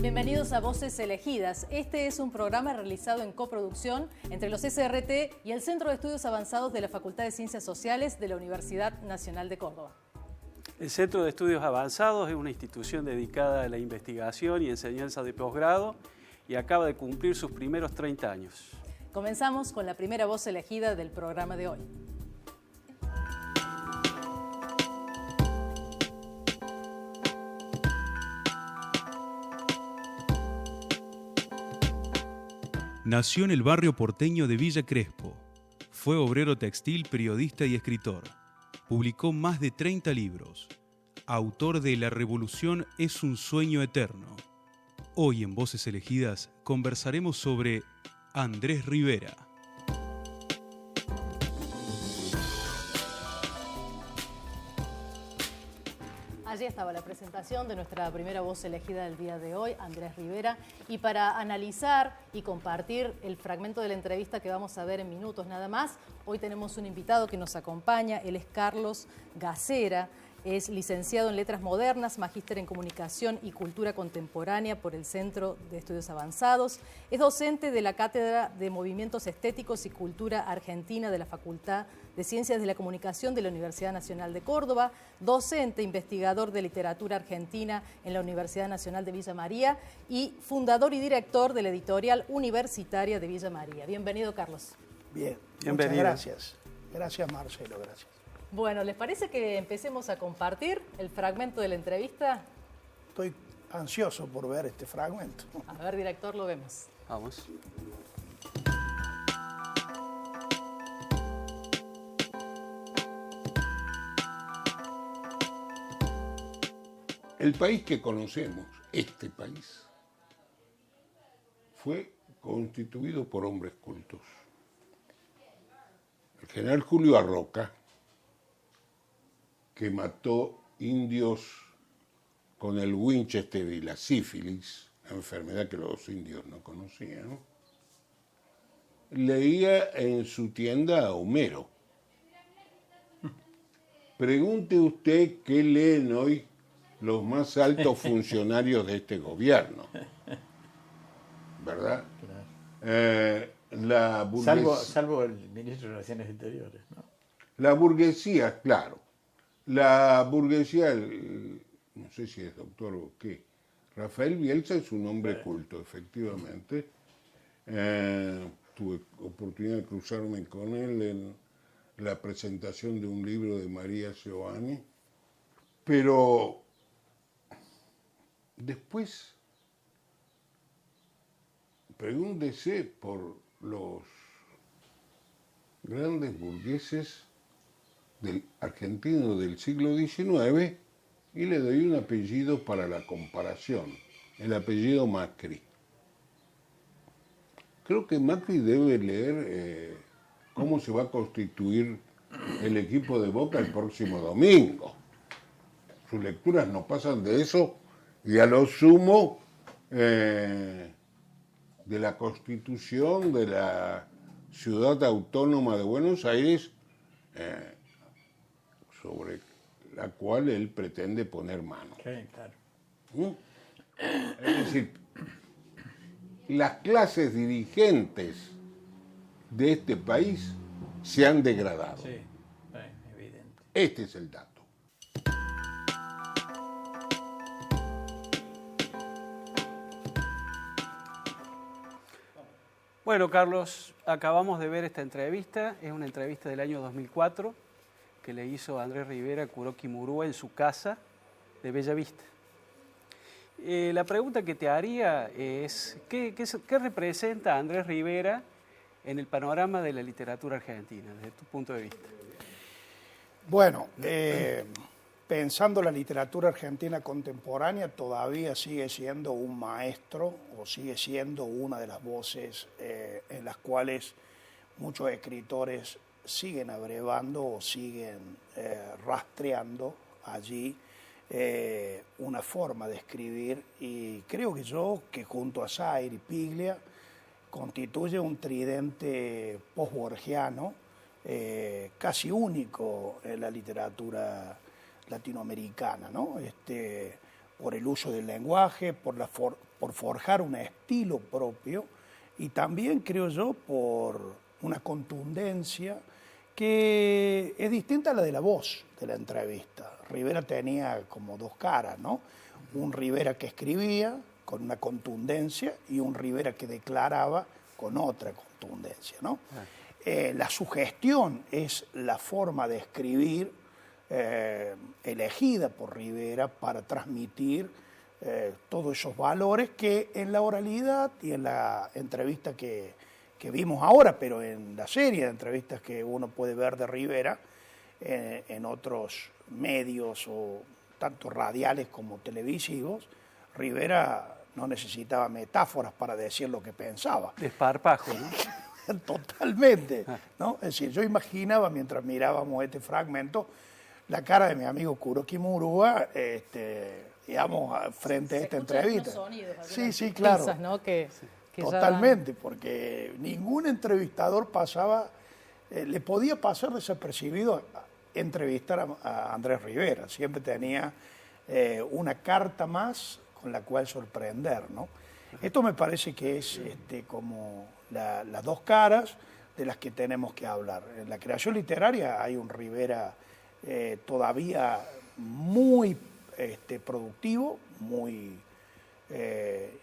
Bienvenidos a Voces Elegidas. Este es un programa realizado en coproducción entre los SRT y el Centro de Estudios Avanzados de la Facultad de Ciencias Sociales de la Universidad Nacional de Córdoba. El Centro de Estudios Avanzados es una institución dedicada a la investigación y enseñanza de posgrado y acaba de cumplir sus primeros 30 años. Comenzamos con la primera voz elegida del programa de hoy. Nació en el barrio porteño de Villa Crespo. Fue obrero textil, periodista y escritor. Publicó más de 30 libros. Autor de La revolución es un sueño eterno. Hoy en Voces Elegidas conversaremos sobre Andrés Rivera. Allí estaba la presentación de nuestra primera voz elegida del día de hoy, Andrés Rivera. Y para analizar y compartir el fragmento de la entrevista que vamos a ver en minutos nada más, hoy tenemos un invitado que nos acompaña. Él es Carlos Gacera. Es licenciado en Letras Modernas, magíster en Comunicación y Cultura Contemporánea por el Centro de Estudios Avanzados. Es docente de la Cátedra de Movimientos Estéticos y Cultura Argentina de la Facultad de Ciencias de la Comunicación de la Universidad Nacional de Córdoba, docente, investigador de literatura argentina en la Universidad Nacional de Villa María y fundador y director de la editorial universitaria de Villa María. Bienvenido, Carlos. Bien, bienvenido. Muchas gracias. Gracias, Marcelo, gracias. Bueno, ¿les parece que empecemos a compartir el fragmento de la entrevista? Estoy ansioso por ver este fragmento. A ver, director, lo vemos. Vamos. El país que conocemos, este país, fue constituido por hombres cultos. El general Julio Arroca, que mató indios con el Winchester y la sífilis, enfermedad que los indios no conocían, leía en su tienda a Homero. Pregunte usted qué leen hoy los más altos funcionarios de este gobierno, ¿verdad? Claro. La burguesía, salvo el ministro de Relaciones Exteriores, ¿no? La burguesía, claro. La burguesía, no sé si es doctor o qué, Rafael Bielsa es un hombre culto, efectivamente. Tuve oportunidad de cruzarme con él en la presentación de un libro de María Giovanni, pero después pregúntese por los grandes burgueses del argentino del siglo XIX y le doy un apellido para la comparación, el apellido Macri. Creo que Macri debe leer cómo se va a constituir el equipo de Boca el próximo domingo. Sus lecturas no pasan de eso y a lo sumo de la Constitución de la Ciudad Autónoma de Buenos Aires, sobre la cual él pretende poner mano. Sí, claro. Es decir, las clases dirigentes de este país se han degradado. Sí, evidente. Este es el dato. Bueno, Carlos, acabamos de ver esta entrevista. Es una entrevista del año 2004 que le hizo Andrés Rivera a Kuroki Murúa en su casa de Bellavista. La pregunta que te haría es, ¿qué representa Andrés Rivera en el panorama de la literatura argentina, desde tu punto de vista? Bueno, pensando la literatura argentina contemporánea, todavía sigue siendo un maestro o sigue siendo una de las voces en las cuales muchos escritores siguen abrevando o siguen rastreando allí una forma de escribir, y creo que junto a Sayer y Piglia constituye un tridente posborgiano casi único en la literatura latinoamericana, ¿no? Por el uso del lenguaje, por por forjar un estilo propio y también, creo yo, por una contundencia que es distinta a la de la voz de la entrevista. Rivera tenía como dos caras, ¿no? Un Rivera que escribía con una contundencia y un Rivera que declaraba con otra contundencia, ¿no? La sugestión es la forma de escribir elegida por Rivera para transmitir todos esos valores que en la oralidad y en la entrevista que vimos ahora, pero en la serie de entrevistas que uno puede ver de Rivera en otros medios, o tanto radiales como televisivos, Rivera no necesitaba metáforas para decir lo que pensaba. Desparpajo, ¿no? Totalmente, ¿no? Es decir, yo imaginaba mientras mirábamos este fragmento la cara de mi amigo Kuroki Murúa, digamos, frente a esta entrevista. Sí, claro. Pisas, ¿no? que totalmente, porque ningún entrevistador le podía pasar desapercibido entrevistar a Andrés Rivera. Siempre tenía una carta más con la cual sorprender, ¿no? Esto me parece que es como las dos caras de las que tenemos que hablar. En la creación literaria hay un Rivera todavía muy productivo, muy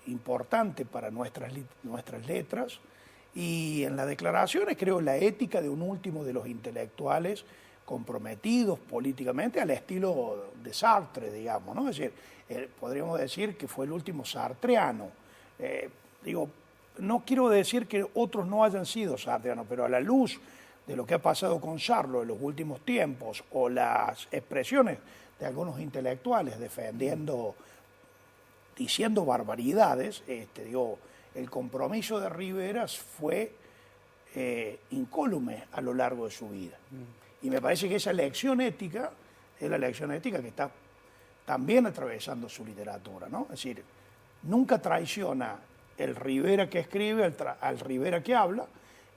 importante para nuestras letras, y en las declaraciones creo la ética de un último de los intelectuales comprometidos políticamente al estilo de Sartre, digamos, ¿no? Es decir, podríamos decir que fue el último sartreano. No quiero decir que otros no hayan sido sartreanos, pero a la luz de lo que ha pasado con Sarlo en los últimos tiempos, o las expresiones de algunos intelectuales diciendo barbaridades, el compromiso de Rivera fue incólume a lo largo de su vida. Y me parece que esa lección ética es la lección ética que está también atravesando su literatura, ¿no? Es decir, nunca traiciona el Rivera que escribe al Rivera que habla,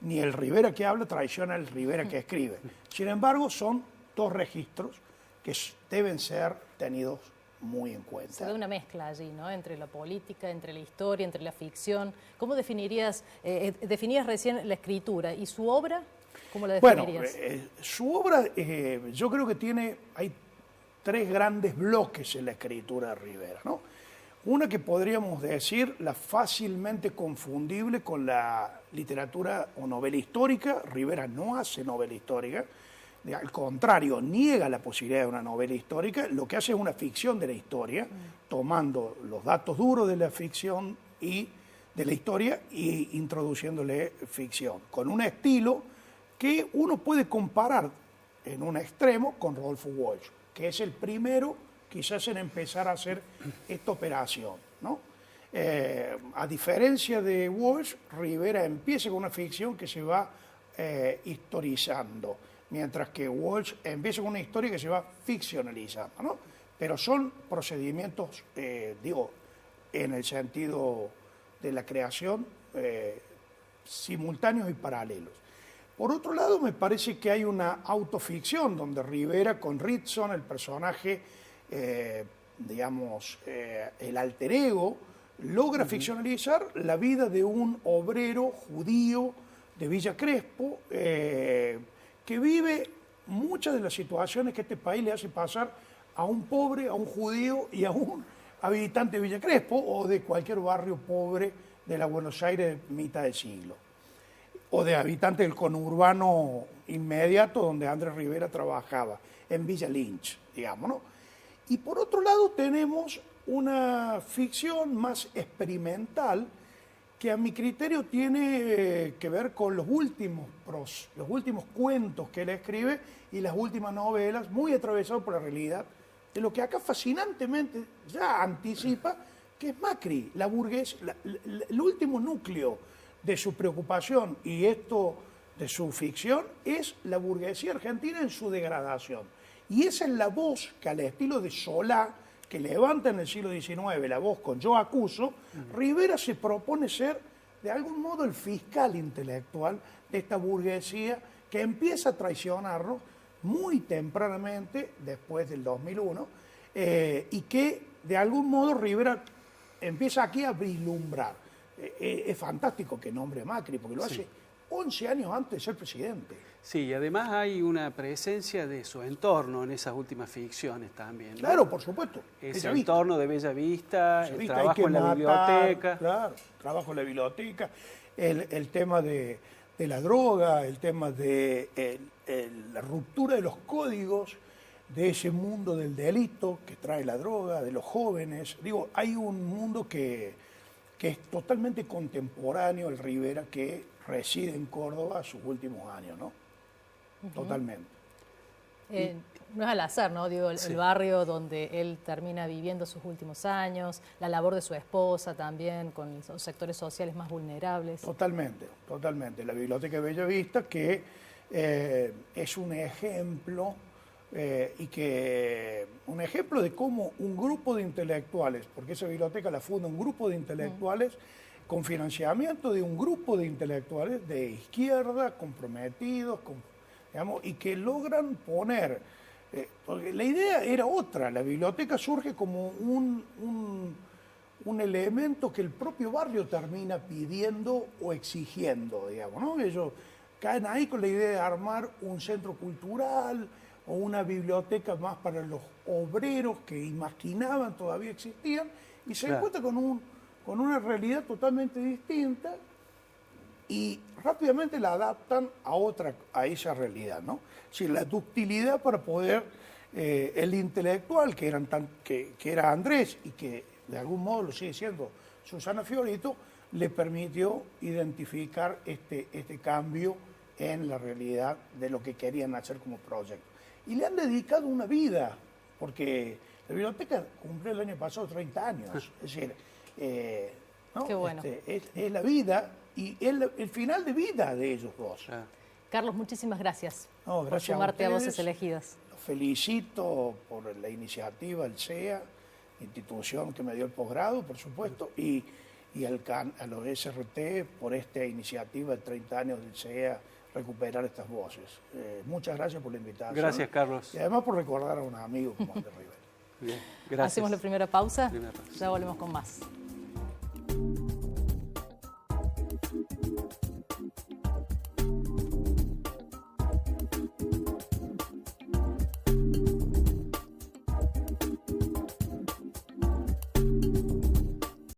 ni el Rivera que habla traiciona al Rivera que escribe. Sin embargo, son dos registros que deben ser tenidos muy en cuenta. Se ve una mezcla allí, ¿no? Entre la política, entre la historia, entre la ficción. ¿Cómo definías recién la escritura y su obra? ¿Cómo la definirías? Bueno, su obra, yo creo que hay tres grandes bloques en la escritura de Rivera, ¿no? Una que podríamos decir la fácilmente confundible con la literatura o novela histórica. Rivera no hace novela histórica, al contrario, niega la posibilidad de una novela histórica. Lo que hace es una ficción de la historia, tomando los datos duros de la ficción y de la historia y introduciéndole ficción, con un estilo que uno puede comparar en un extremo con Rodolfo Walsh, que es el primero quizás en empezar a hacer esta operación, ¿no? A diferencia de Walsh, Rivera empieza con una ficción que se va historizando, mientras que Walsh empieza con una historia que se va ficcionalizando, ¿no? Pero son procedimientos, en el sentido de la creación, simultáneos y paralelos. Por otro lado, me parece que hay una autoficción donde Rivera, con Ritson, el personaje, el alter ego, logra ficcionalizar la vida de un obrero judío de Villa Crespo, que vive muchas de las situaciones que este país le hace pasar a un pobre, a un judío y a un habitante de Villa Crespo o de cualquier barrio pobre de la Buenos Aires de mitad de siglo, o de habitante del conurbano inmediato donde Andrés Rivera trabajaba, en Villa Lynch, digamos, ¿no? Y por otro lado tenemos una ficción más experimental que a mi criterio tiene que ver con los últimos cuentos que él escribe y las últimas novelas, muy atravesados por la realidad de lo que acá fascinantemente ya anticipa, que es Macri, la burguesía, el último núcleo de su preocupación y esto de su ficción es la burguesía argentina en su degradación. Y esa es la voz que, al estilo de Solá, que levanta en el siglo XIX la voz con Yo acuso, Rivera se propone ser de algún modo el fiscal intelectual de esta burguesía que empieza a traicionarnos muy tempranamente, después del 2001, y que de algún modo Rivera empieza aquí a vislumbrar. Es fantástico que nombre a Macri, porque lo hace 11 años antes de ser presidente. Sí, y además hay una presencia de su entorno en esas últimas ficciones también, ¿no? Claro, por supuesto. Ese entorno de Bella Vista, el trabajo en la matar, biblioteca. Claro, trabajo en la biblioteca, el tema de la droga, el tema de la ruptura de los códigos, de ese mundo del delito que trae la droga, de los jóvenes. Digo, hay un mundo que es totalmente contemporáneo, el Rivera, que reside en Córdoba sus últimos años, ¿no? Totalmente. No es al azar, ¿no? Digo, el barrio donde él termina viviendo sus últimos años, la labor de su esposa también, con los sectores sociales más vulnerables. Totalmente, totalmente. La Biblioteca de Bella Vista, que es un ejemplo, un ejemplo de cómo un grupo de intelectuales, porque esa biblioteca la funda un grupo de intelectuales, con financiamiento de un grupo de intelectuales de izquierda, comprometidos, digamos, y que logran poner, porque la idea era otra, la biblioteca surge como un elemento que el propio barrio termina pidiendo o exigiendo, digamos, ¿no? Ellos caen ahí con la idea de armar un centro cultural o una biblioteca más para los obreros que imaginaban todavía existían, y se encuentra con una realidad totalmente distinta y rápidamente la adaptan a esa realidad, ¿no? Es decir, la ductilidad para poder, el intelectual que era Andrés y que de algún modo lo sigue siendo Susana Fiorito, le permitió identificar este cambio en la realidad de lo que querían hacer como proyecto. Y le han dedicado una vida, porque la biblioteca cumplió el año pasado 30 años. Es decir, ¿no? Qué bueno. Es la vida y es el final de vida de ellos dos. Carlos, muchísimas gracias, Gracias por sumarte a ustedes. Voces Elegidas. Los felicito por la iniciativa, el CEA, institución que me dio el posgrado, por supuesto, y a los SRT por esta iniciativa de 30 años del CEA, recuperar estas voces. Muchas gracias por la invitación. Gracias, Carlos. Y además por recordar a un amigo como Andrés Rivera. Bien, gracias. Hacemos la primera pausa, ya volvemos con más.